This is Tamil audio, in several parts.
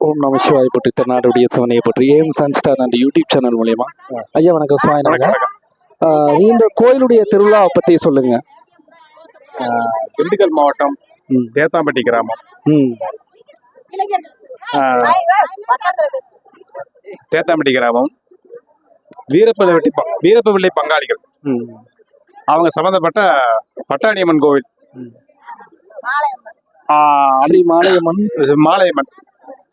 ஓம் நம சிவாய் போற்றி தென்னாடுடைய சிவனையை போற்றி ஏம் Sun Star and YouTube channel மூலயமா ஐயா வணக்கம் சுவாமிநாங்க. இந்த கோயிலுடைய திருவிழாவை பற்றி சொல்லுங்க. திண்டுக்கல் மாவட்டம் தேத்தாம்பட்டி கிராமம். தேத்தாம்பட்டி கிராமம் வீரப்பவிள்ளை பங்காளிகள் அவங்க சம்பந்தப்பட்ட பட்டாணியம்மன் கோவில் மாலையம்மன்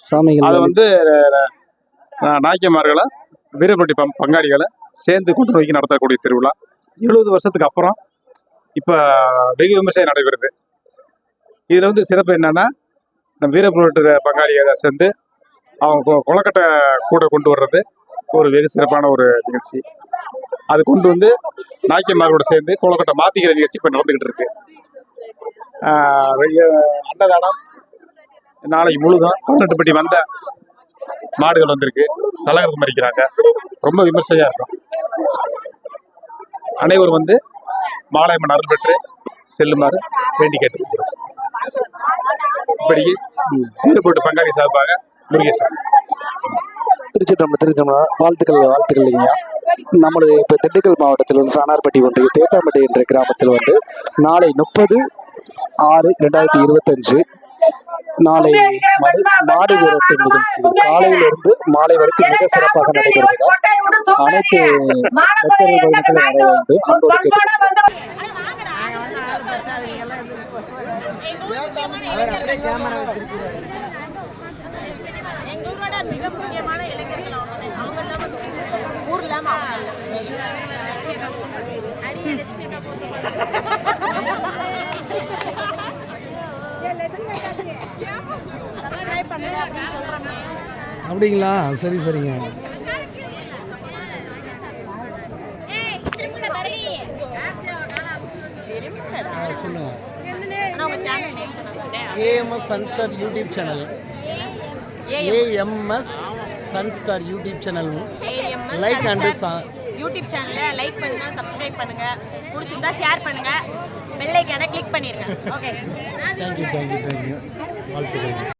சாமிகள். அதை வந்து நாய்க்கமார்களை வீரப்பட்டி பங்காளிகளை சேர்ந்து கொண்டு நோக்கி நடத்தக்கூடிய திருவிழா 70 வருஷத்துக்கு அப்புறம் இப்போ வெகு விமர்சையாக நடைபெறுது. இதில் வந்து சிறப்பு என்னன்னா, நம்ம வீரப்பட்டி பங்காளிகளை சேர்ந்து அவங்க கொலக்கட்டை கூட கொண்டு வர்றது ஒரு வெகு சிறப்பான ஒரு நிகழ்ச்சி. அது கொண்டு வந்து நாய்க்கமார்களோட சேர்ந்து கொலக்கட்டை மாத்திக்கிற நிகழ்ச்சி இப்போ நடந்துகிட்டு இருக்கு. அன்னதானம் நாளைக்கு முழுதும் 18 பட்டி வந்த மாடுகள் வந்திருக்கு, சலகரத்து மறிக்கிறாங்க. ரொம்ப விமர்சையா இருக்கும். அனைவரும் வந்து மாலையம்மன் அருள் பெற்று செல்லுமாறு வேண்டி கேட்டுக்கிறோம். இப்படிக்கு வீரப்பட்டு பங்காளி சார்பாக முருகேசன். திருச்சிட்டம்பலம் வாழ்த்துக்கள் இல்லைங்க. நம்மளது இப்போ திண்டுக்கல் மாவட்டத்தில் வந்து சானார்பட்டி ஒன்றிய தேத்தாம்பட்டி என்ற கிராமத்தில் வந்து நாளை 30/6/2025 நாளை மாடு விரட்டு நிகழ்ச்சிகள் காலையிலிருந்து மாலை வரைக்கும் மிக சிறப்பாக நடைபெறுவதால் அனைத்து பக்தர்களும் வர வேண்டும் அன்போடு மிக முக்கியமான இளைஞர்கள் ஊர்ல அப்படிங்களா? சரி சரிங்க. சொல்லுங்க. AMS Sun Star YouTube channel. AMS Sun Star YouTube channel like and YouTube சேனலை லைக் பண்ணுங்க, சப்ஸ்கிரைப் பண்ணுங்க, பிடிச்சிருந்தா ஷேர் பண்ணுங்க, பெல் ஐகானை கிளிக் பண்ணிருங்க. ஓகே, தேங்க்யூ வாழ்த்துக்கள்.